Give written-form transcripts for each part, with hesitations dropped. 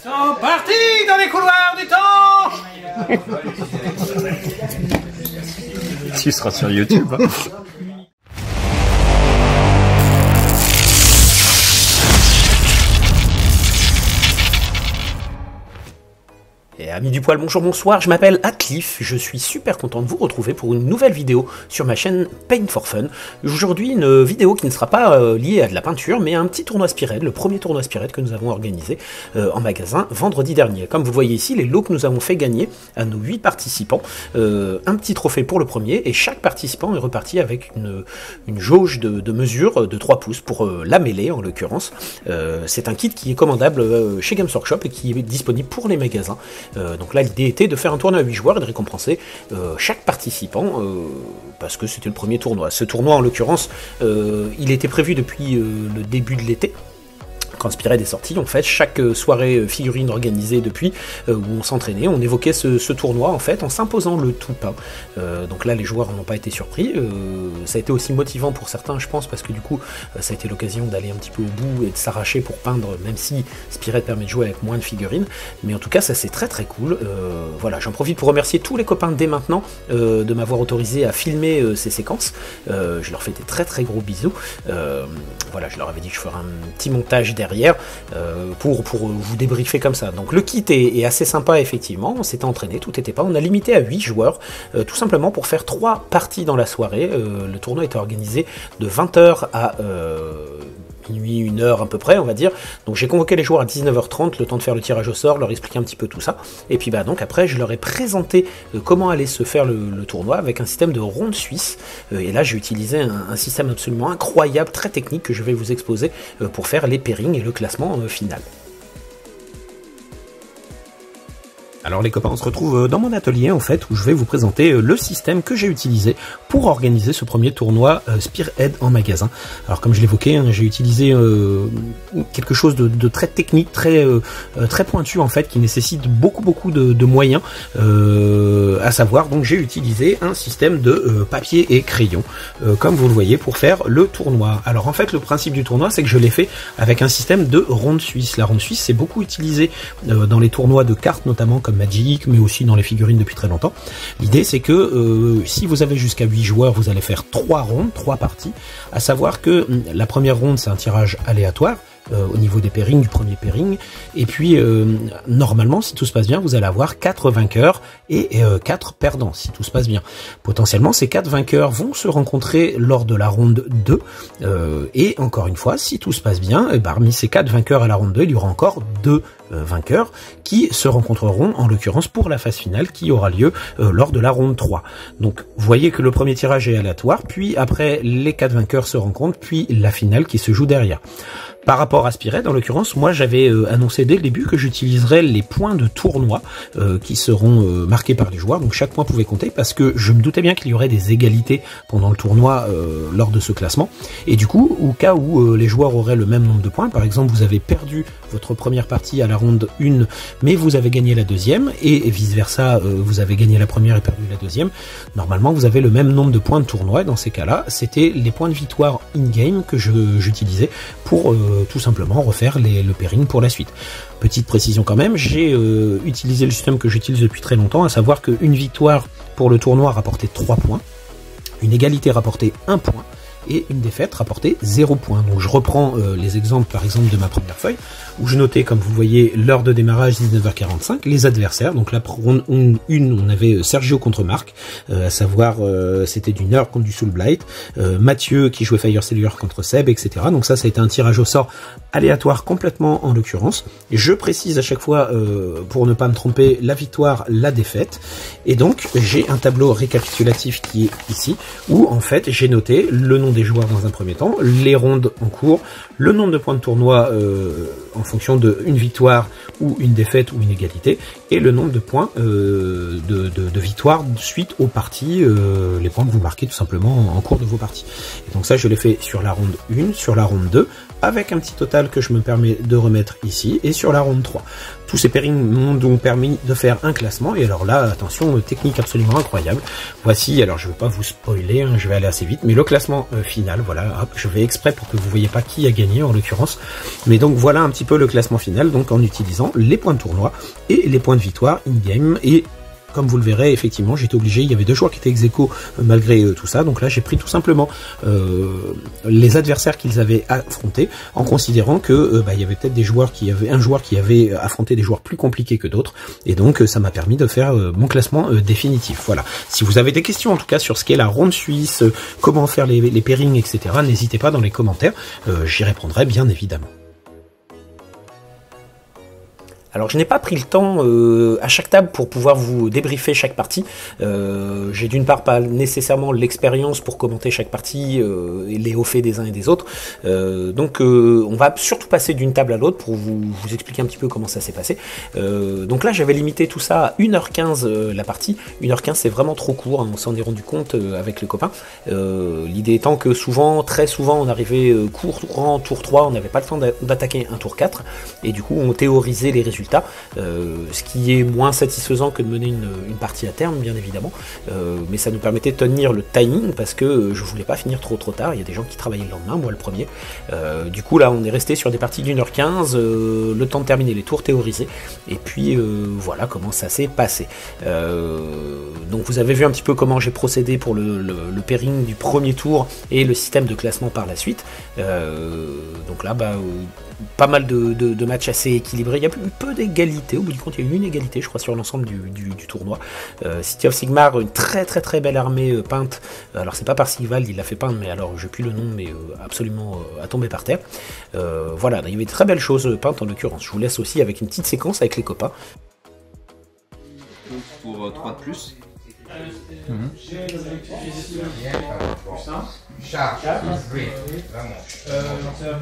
sont partis dans les couloirs du temps. Tu seras sur YouTube. Hein. Et amis du poil, bonjour, bonsoir, je m'appelle Atliff, je suis super content de vous retrouver pour une nouvelle vidéo sur ma chaîne Paint for Fun. Aujourd'hui, une vidéo qui ne sera pas liée à de la peinture, mais à un petit tournoi Spearhead, le premier tournoi Spearhead que nous avons organisé en magasin vendredi dernier. Comme vous voyez ici, les lots que nous avons fait gagner à nos 8 participants, un petit trophée pour le premier, et chaque participant est reparti avec une jauge de mesure de 3 pouces pour la mêlée en l'occurrence. C'est un kit qui est commandable chez Games Workshop et qui est disponible pour les magasins. Donc là l'idée était de faire un tournoi à 8 joueurs et de récompenser chaque participant parce que c'était le premier tournoi. Ce tournoi en l'occurrence il était prévu depuis le début de l'été. Quand Spearhead est sorti, en fait, chaque soirée figurine organisée depuis, où on s'entraînait, on évoquait ce tournoi, en fait, en s'imposant le tout pain. Donc là, les joueurs n'ont pas été surpris. Ça a été aussi motivant pour certains, je pense, parce que du coup, ça a été l'occasion d'aller un petit peu au bout et de s'arracher pour peindre, même si Spearhead permet de jouer avec moins de figurines. Mais en tout cas, ça c'est très très cool. Voilà, j'en profite pour remercier tous les copains dès maintenant de m'avoir autorisé à filmer ces séquences. Je leur fais des très très gros bisous. Voilà, je leur avais dit que je ferais un petit montage derrière pour vous débriefer comme ça. Donc le kit est assez sympa effectivement, on s'était entraîné, tout était pas, on a limité à 8 joueurs, tout simplement pour faire 3 parties dans la soirée. Le tournoi était organisé de 20h à minuit, 1h à peu près on va dire, donc j'ai convoqué les joueurs à 19h30, le temps de faire le tirage au sort, leur expliquer un petit peu tout ça, et puis donc après je leur ai présenté comment allait se faire le tournoi avec un système de ronde suisse, et là j'ai utilisé un système absolument incroyable, très technique, que je vais vous exposer pour faire les pairings et le classement final. Alors les copains, on se retrouve dans mon atelier en fait, où je vais vous présenter le système que j'ai utilisé pour organiser ce premier tournoi Spearhead en magasin. Alors comme je l'évoquais, hein, j'ai utilisé quelque chose de très technique, très pointu en fait, qui nécessite beaucoup de moyens, à savoir, donc j'ai utilisé un système de papier et crayon, comme vous le voyez, pour faire le tournoi. Alors en fait, le principe du tournoi, c'est que je l'ai fait avec un système de ronde suisse. La ronde suisse, c'est beaucoup utilisé dans les tournois de cartes notamment, comme Magic, mais aussi dans les figurines depuis très longtemps. L'idée c'est que si vous avez jusqu'à 8 joueurs, vous allez faire 3 rondes, 3 parties, à savoir que la première ronde c'est un tirage aléatoire au niveau des pairings, du premier pairing, et puis normalement si tout se passe bien, vous allez avoir 4 vainqueurs et 4 perdants si tout se passe bien. Potentiellement ces 4 vainqueurs vont se rencontrer lors de la ronde 2, et encore une fois, si tout se passe bien, et parmi ces 4 vainqueurs à la ronde 2, il y aura encore 2 vainqueurs qui se rencontreront en l'occurrence pour la phase finale qui aura lieu lors de la ronde 3. Donc vous voyez que le premier tirage est aléatoire, puis après les 4 vainqueurs se rencontrent, puis la finale qui se joue derrière. Par rapport à Spearhead, en l'occurrence, moi j'avais annoncé dès le début que j'utiliserais les points de tournoi qui seront marqués par les joueurs, donc chaque point pouvait compter, parce que je me doutais bien qu'il y aurait des égalités pendant le tournoi lors de ce classement, et du coup, au cas où les joueurs auraient le même nombre de points, par exemple vous avez perdu votre première partie à la ronde 1, mais vous avez gagné la deuxième, et vice versa, vous avez gagné la première et perdu la deuxième, normalement vous avez le même nombre de points de tournoi, et dans ces cas-là, c'était les points de victoire in-game que j'utilisais pour tout simplement refaire le pairing pour la suite. Petite précision quand même, j'ai utilisé le système que j'utilise depuis très longtemps, à savoir qu'une victoire pour le tournoi rapportait 3 points, une égalité rapportait 1 point, et une défaite rapportait 0 points. Donc je reprends les exemples par exemple de ma première feuille, où je notais, comme vous voyez, l'heure de démarrage 19h45, les adversaires. Donc là, pour ronde 1, on avait Sergio contre Marc, à savoir c'était du Nerd contre du Soulblight, Mathieu qui jouait Fire Cellular contre Seb, etc. Donc ça a été un tirage au sort aléatoire complètement en l'occurrence. Je précise à chaque fois, pour ne pas me tromper, la victoire, la défaite. Et donc j'ai un tableau récapitulatif qui est ici, où en fait j'ai noté le nom des joueurs dans un premier temps, les rondes en cours, le nombre de points de tournoi en fonction de une victoire ou une défaite ou une égalité, et le nombre de points de victoire suite aux parties, les points que vous marquez tout simplement en cours de vos parties. Et donc ça je l'ai fait sur la ronde 1, sur la ronde 2, avec un petit total que je me permets de remettre ici, et sur la ronde 3. Tous ces pairings m'ont donc permis de faire un classement, et alors là, attention, technique absolument incroyable. Voici, alors je ne vais pas vous spoiler, hein, je vais aller assez vite, mais le classement final, voilà, hop, je vais exprès pour que vous ne voyez pas qui a gagné en l'occurrence. Mais donc voilà un petit peu le classement final, donc en utilisant les points de tournoi et les points de victoire in-game. Et comme vous le verrez, effectivement, j'étais obligé, il y avait 2 joueurs qui étaient ex-aequo malgré tout ça, donc là j'ai pris tout simplement les adversaires qu'ils avaient affrontés, en considérant que il y avait peut-être des joueurs qui avaient, un joueur qui avait affronté des joueurs plus compliqués que d'autres, et donc ça m'a permis de faire mon classement définitif. Voilà. Si vous avez des questions en tout cas sur ce qu'est la ronde suisse, comment faire les pairings, etc., n'hésitez pas dans les commentaires, j'y répondrai bien évidemment. Alors je n'ai pas pris le temps à chaque table pour pouvoir vous débriefer chaque partie. J'ai d'une part pas nécessairement l'expérience pour commenter chaque partie et les hauts faits des uns et des autres. Donc on va surtout passer d'une table à l'autre pour vous expliquer un petit peu comment ça s'est passé. Donc là j'avais limité tout ça à 1h15 la partie. 1h15 c'est vraiment trop court, hein, on s'en est rendu compte avec les copains. L'idée étant que souvent, très souvent on arrivait courant tour 3, on n'avait pas le temps d'attaquer un tour 4 et du coup on théorisait les résultats. Ce qui est moins satisfaisant que de mener une partie à terme, bien évidemment, mais ça nous permettait de tenir le timing parce que je voulais pas finir trop tard. Il y a des gens qui travaillaient le lendemain, moi le premier. Du coup là on est resté sur des parties d'1h15, le temps de terminer les tours théorisés, et puis voilà comment ça s'est passé. Donc vous avez vu un petit peu comment j'ai procédé pour le pairing du premier tour et le système de classement par la suite. Donc là pas mal de matchs assez équilibrés, il y a peu d'égalité, au bout du compte il y a eu une égalité je crois sur l'ensemble du tournoi. City of Sigmar, une très très belle armée peinte, alors c'est pas par Sigvald, il l'a fait peindre, mais alors j'ai plus le nom, mais absolument à tomber par terre. Voilà, il y avait de très belles choses peintes en l'occurrence. Je vous laisse aussi avec une petite séquence avec les copains. Pour 3 de plus.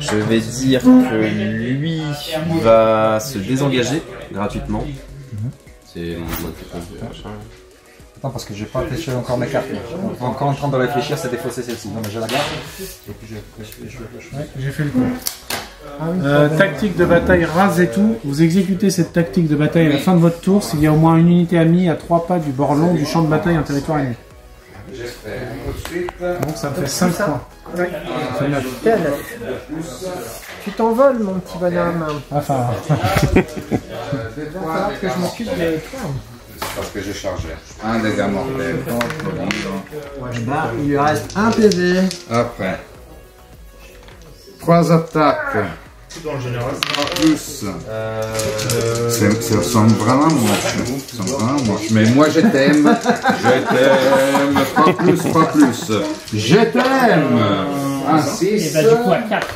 Je vais dire que lui va se désengager gratuitement. C'est mon mode de machin. Attends, parce que j'ai pas réfléchi encore mes cartes. On est encore en train de réfléchir, c'est défausser celle-ci. Non, mais je la garde. Et puis J'ai fait le coup. Tactique de bataille rase et tout. Vous exécutez cette tactique de bataille à la fin de votre tour s'il y a au moins une unité amie à 3 pas du bord long du champ de bataille en territoire ennemi. Donc ça me fait 5 points. Ouais. Ça fait 9. T'es à 9. Tu t'envoles, mon petit bonhomme. Enfin. Il va falloir que je m'occupe de toi. Parce que j'ai chargé. Un dégât mortel. Bah, il lui reste un PV. Après. 3 attaques. En plus. Ça ressemble vraiment moche. Mais moi je t'aime. Je t'aime. Pas plus. Je t'aime. Un 6. Et bah du coup à 4.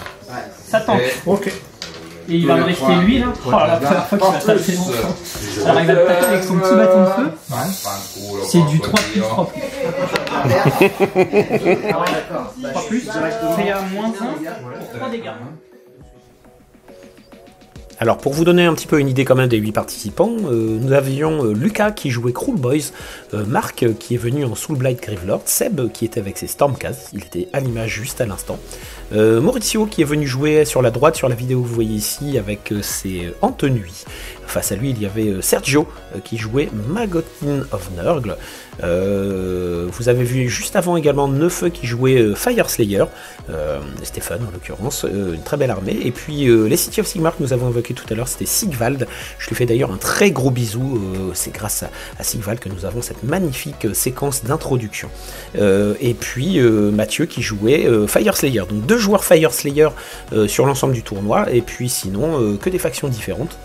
Ça tente. Ok. Et il va me rester lui là. Oh, la première fois qu'il va passer longtemps. Alors il va attaquer avec son petit bâton de feu. Ouais. C'est du 3 plus 3 plus. Ah ouais d'accord. 3 plus, c'est à moins 1 pour 3 dégâts. Alors pour vous donner un petit peu une idée quand même des 8 participants, nous avions Lucas qui jouait Cruel Boys, Marc qui est venu en Soulblight Gravelord, Seb qui était avec ses Stormcast, il était à l'image juste à l'instant, Maurizio qui est venu jouer sur la droite sur la vidéo que vous voyez ici avec ses Antenuis. Face à lui il y avait Sergio qui jouait Magotin of Nurgle. Vous avez vu juste avant également Neufeu qui jouait Fire Slayer, Stéphane en l'occurrence, une très belle armée. Et puis les City of Sigmar que nous avons évoqué tout à l'heure, c'était Sigvald. Je lui fais d'ailleurs un très gros bisou, c'est grâce à Sigvald que nous avons cette magnifique séquence d'introduction. Et puis Mathieu qui jouait Fire Slayer, donc 2 joueurs Fire Slayer sur l'ensemble du tournoi, et puis sinon que des factions différentes.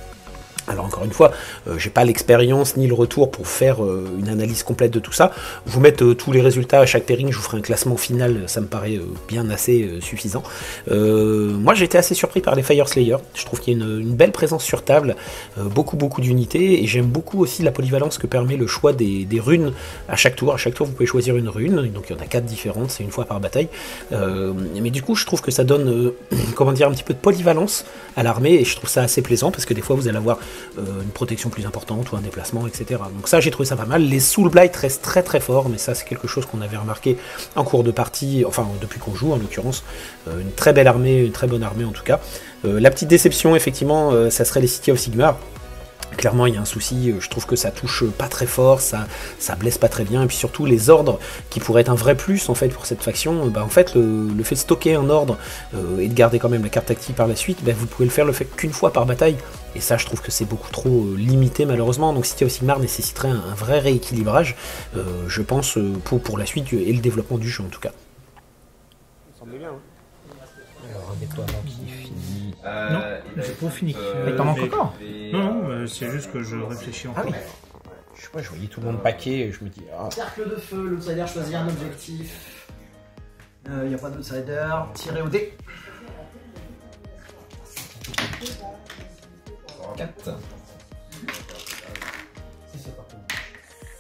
Alors encore une fois, j'ai pas l'expérience ni le retour pour faire une analyse complète de tout ça. Vous mettre tous les résultats à chaque pairing, je vous ferai un classement final, ça me paraît bien assez suffisant. Moi j'ai été assez surpris par les Fire Slayer, je trouve qu'il y a une belle présence sur table, beaucoup d'unités, et j'aime beaucoup aussi la polyvalence que permet le choix des runes à chaque tour. À chaque tour vous pouvez choisir une rune, donc il y en a 4 différentes, c'est une fois par bataille. Mais du coup je trouve que ça donne, comment dire, un petit peu de polyvalence à l'armée, et je trouve ça assez plaisant, parce que des fois vous allez avoir une protection plus importante ou un déplacement, etc. Donc ça j'ai trouvé ça pas mal. Les Soulblight restent très forts, mais ça c'est quelque chose qu'on avait remarqué en cours de partie, enfin depuis qu'on joue en l'occurrence. Une très belle armée, une très bonne armée en tout cas. La petite déception effectivement, ça serait les City of Sigmar. Clairement, il y a un souci, je trouve que ça touche pas très fort, ça blesse pas très bien, et puis surtout les ordres, qui pourraient être un vrai plus en fait pour cette faction, en fait le fait de stocker un ordre et de garder quand même la carte tactique par la suite, vous pouvez le faire qu'une fois par bataille, et ça je trouve que c'est beaucoup trop limité malheureusement, donc City of Sigmar nécessiterait un vrai rééquilibrage, je pense, pour la suite et le développement du jeu en tout cas. Ça semble bien, hein. Alors un déploiement qui finit. Non, c'est pas fini. Mais t'en manques encore? Non, c'est juste que je réfléchis encore. Ah oui. Je sais pas, je voyais tout le monde paquet et je me dis... Ah. Cercle de feu, l'outsider choisit un objectif. Il n'y a pas d'outsider. Tirez au dé. 4.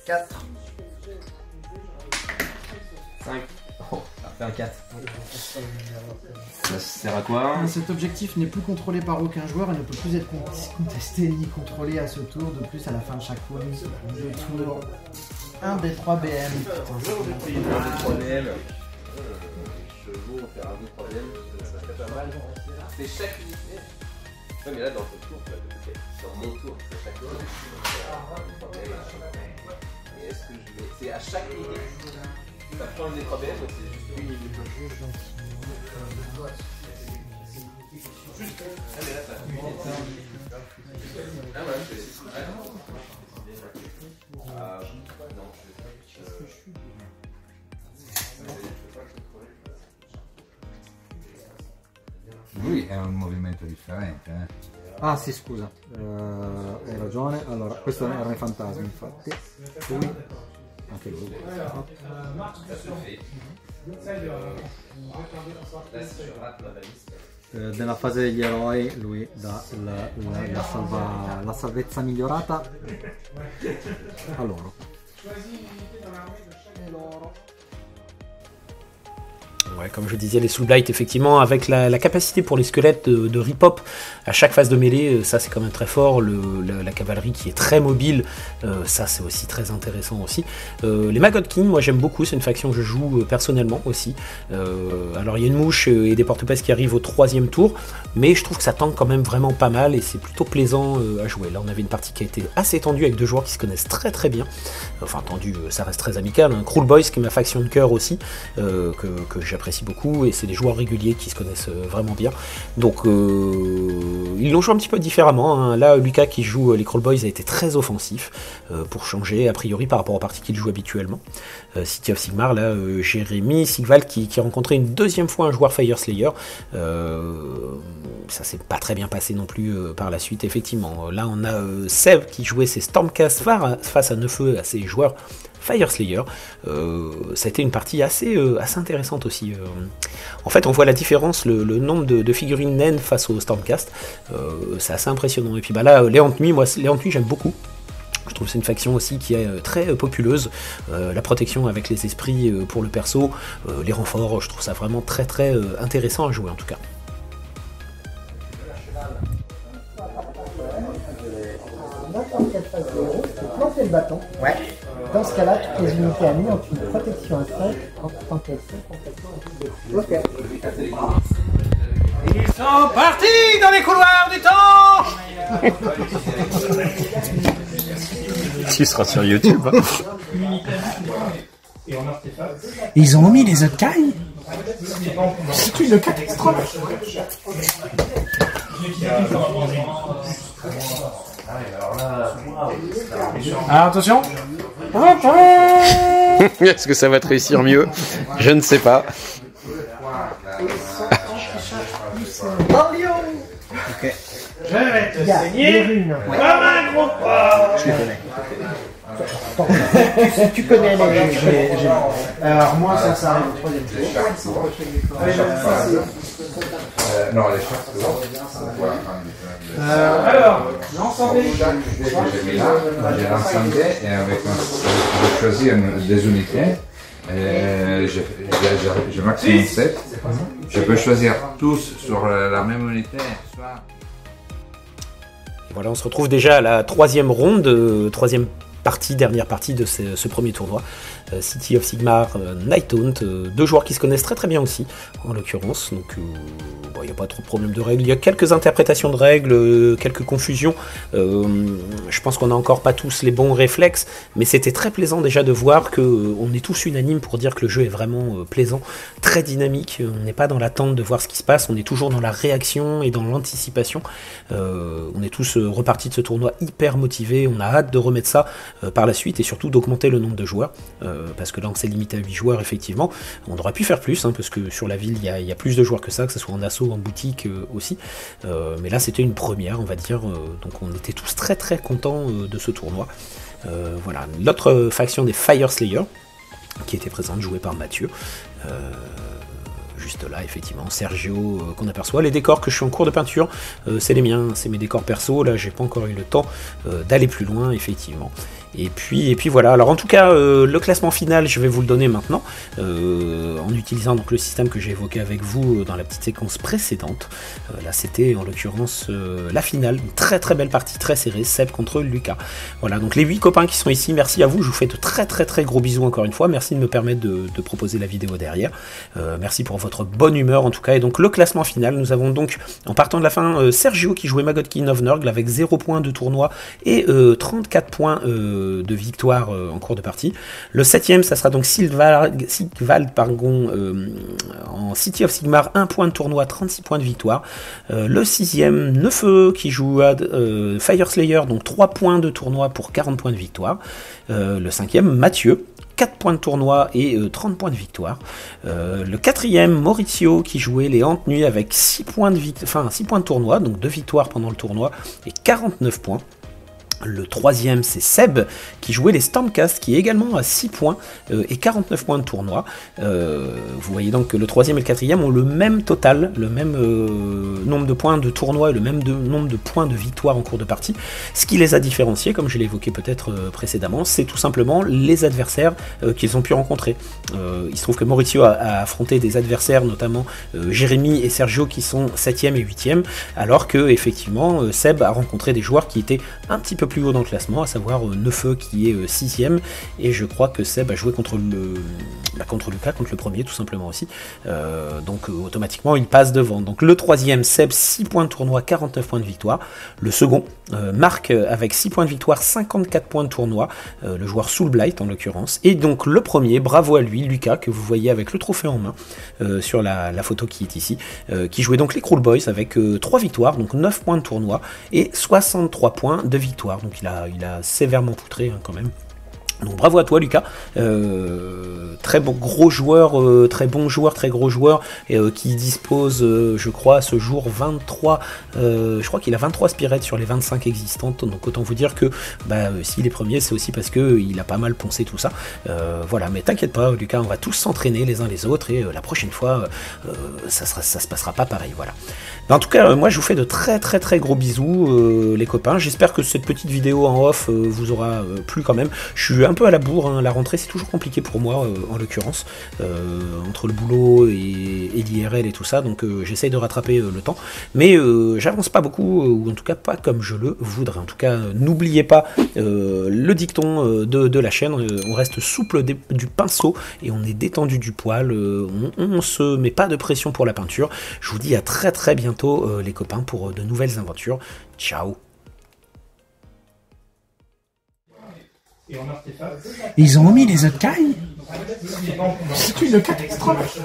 4. 5. Oh, ça fait un 4. Ça sert à quoi? Cet objectif n'est plus contrôlé par aucun joueur et ne peut plus être contesté ni contrôlé à ce tour. De plus, à la fin de chaque round, 2 tours, un des 3 BM. Putain, un des 3 BM. Chevaux, on fait un des 3 BM, ça fait pas mal. C'est chaque unité. Ouais, mais là, dans ton tour, sur mon tour, c'est chaque unité. Et est-ce que je mets. C'est à chaque unité. Ça prend un des 3 BM ou c'est juste une unité? Ah, mais là, ça fait une unité. Ah, ouais, c'est. Ah, non, Lui è un movimento differente, Ah sì, scusa, hai ragione. Allora, questo erano i fantasmi, infatti. Lui, anche lui. Nella fase degli eroi lui dà la salvezza migliorata a loro. Ouais, comme je disais, les Soul Blight, effectivement, avec la capacité pour les squelettes de rip-hop à chaque phase de mêlée, ça c'est quand même très fort. La cavalerie qui est très mobile, ça c'est aussi très intéressant aussi. Les Maggot King, moi j'aime beaucoup, c'est une faction que je joue personnellement aussi. Alors il y a une mouche et des porte-pèces qui arrivent au 3e tour, mais je trouve que ça tank quand même vraiment pas mal et c'est plutôt plaisant à jouer. Là on avait une partie qui a été assez tendue avec 2 joueurs qui se connaissent très très bien. Enfin tendue, ça reste très amical. Hein. Cruel Boys qui est ma faction de cœur aussi, que j'apprécie beaucoup, et c'est des joueurs réguliers qui se connaissent vraiment bien. Donc ils l'ont joué un petit peu différemment. Hein. Là, Lucas qui joue les Cruel Boys a été très offensif pour changer a priori par rapport aux parties qu'il joue habituellement. City of Sigmar, là, Jérémy Sigval qui a rencontré une 2e fois un joueur Fire Slayer. Ça s'est pas très bien passé non plus par la suite, effectivement. Là, on a Sev qui jouait ses Stormcast face à Neufeu, à ses joueurs Fire Slayer. Ça a été une partie assez intéressante aussi. En fait, on voit la différence, le nombre de figurines naines face au Stormcast. C'est assez impressionnant. Et puis bah là, Léant Nuit, moi, Léant Nuit, j'aime beaucoup. Je trouve que c'est une faction aussi qui est très populeuse. La protection avec les esprits pour le perso, les renforts, je trouve ça vraiment très très intéressant à jouer en tout cas. N'importe quelle phase de héros, tu peux planter le bâton. Ouais. Dans ce cas-là, toutes les unités amies ont une protection à 5 tant qu'elles sont complètement en de. Ok. Ils sont partis dans les couloirs du temps. Tu seras sur YouTube. Hein. Ils ont mis les Zetkai. C'est une catastrophe. Alors attention. Est-ce que ça va te réussir mieux? Je ne sais pas. Ok. Je vais te saigner comme un gros porc. Je les connais. Tu connais les. Alors moi ça arrive au 3e tour. Non, les choses. Alors, l'ensemble. J'ai l'ensemble et avec je choisis des unités. J'ai maximum 7. Je peux choisir tous sur la même unité. Soit... Voilà, on se retrouve déjà à la 3e ronde, 3e dernière partie de ce premier tournoi. City of Sigmar, Nighthaunt, deux joueurs qui se connaissent très très bien aussi, en l'occurrence, donc il n'y a pas trop de problème de règles. Il y a quelques interprétations de règles, quelques confusions. Je pense qu'on n'a encore pas tous les bons réflexes, mais c'était très plaisant déjà de voir qu'on est tous unanimes pour dire que le jeu est vraiment plaisant, très dynamique. On n'est pas dans l'attente de voir ce qui se passe, on est toujours dans la réaction et dans l'anticipation. On est tous repartis de ce tournoi hyper motivés, on a hâte de remettre ça par la suite et surtout d'augmenter le nombre de joueurs, parce que là on s'est limité à 8 joueurs effectivement. On aurait pu faire plus, parce que sur la ville il y a plus de joueurs que ça, ce soit en assaut, en boutique aussi, mais là c'était une première, on va dire, donc on était tous très très contents de ce tournoi. Voilà, l'autre faction des Fire Slayer qui était présente, jouée par Mathieu. Juste là, effectivement, Sergio qu'on aperçoit. Les décors que je suis en cours de peinture, c'est les miens, c'est mes décors perso. Là, j'ai pas encore eu le temps d'aller plus loin, effectivement. Et puis voilà. Alors en tout cas, le classement final, je vais vous le donner maintenant, en utilisant donc le système que j'ai évoqué avec vous dans la petite séquence précédente. Là, c'était en l'occurrence la finale, une très très belle partie, très serrée, Seb contre Lucas. Voilà, donc les 8 copains qui sont ici, merci à vous. Je vous fais de très très très gros bisous encore une fois. Merci de me permettre de proposer la vidéo derrière. Merci pour votre bonne humeur en tout cas. Et donc le classement final, nous avons donc en partant de la fin Sergio qui jouait Magodkin of Nurgle avec 0 points de tournoi et 34 points de victoire en cours de partie. Le 7ème, ça sera donc Sigvald en City of Sigmar, 1 point de tournoi, 36 points de victoire. Le 6ème, Neufeu qui joue à Fire Slayer, donc 3 points de tournoi pour 40 points de victoire. Le 5ème, Mathieu, 4 points de tournoi et 30 points de victoire. Le 4ème, Maurizio qui jouait les Hantes Nuit avec 6 points de tournoi, donc 2 victoires pendant le tournoi et 49 points. Le 3ème, c'est Seb qui jouait les Stormcast, qui est également à 6 points et 49 points de tournoi. Vous voyez donc que le 3ème et le 4ème ont le même total, le même nombre de points de tournoi et le même nombre de points de victoire en cours de partie. Ce qui les a différenciés, comme je l'ai évoqué peut-être précédemment, c'est tout simplement les adversaires qu'ils ont pu rencontrer. Il se trouve que Maurizio a affronté des adversaires, notamment Jérémy et Sergio, qui sont 7ème et 8ème, alors que effectivement Seb a rencontré des joueurs qui étaient un petit peu plus haut dans le classement, à savoir Neufeu qui est 6ème, et je crois que Seb a joué contre Lucas, contre le premier tout simplement aussi, donc automatiquement il passe devant. Donc le 3ème, Seb, 6 points de tournoi, 49 points de victoire. Le second, Marc avec 6 points de victoire, 54 points de tournoi, le joueur Soulblight en l'occurrence. Et donc le premier, bravo à lui, Lucas, que vous voyez avec le trophée en main sur la photo qui est ici, qui jouait donc les Cruel Boys avec 3 victoires, donc 9 points de tournoi et 63 points de victoire. Donc il a sévèrement poutré quand même. Donc bravo à toi Lucas, très bon gros joueur, très bon joueur, très gros joueur, qui dispose, je crois, à ce jour 23, je crois qu'il a 23 spirettes sur les 25 existantes, donc autant vous dire que s'il est premier, c'est aussi parce qu'il a pas mal poncé tout ça. Voilà, mais t'inquiète pas Lucas, on va tous s'entraîner les uns les autres, et la prochaine fois, ça se passera pas pareil, voilà. Mais en tout cas, moi je vous fais de très très très gros bisous les copains, j'espère que cette petite vidéo en off vous aura plu quand même. Je suis un peu à la bourre, la rentrée c'est toujours compliqué pour moi en l'occurrence, entre le boulot et l'IRL et tout ça, donc j'essaye de rattraper le temps, mais j'avance pas beaucoup, ou en tout cas pas comme je le voudrais. En tout cas, n'oubliez pas le dicton de la chaîne, on reste souple du pinceau et on est détendu du poil, on se met pas de pression pour la peinture. Je vous dis à très très bientôt les copains pour de nouvelles aventures. Ciao. Ils ont mis les autres cailles. C'est une catastrophe.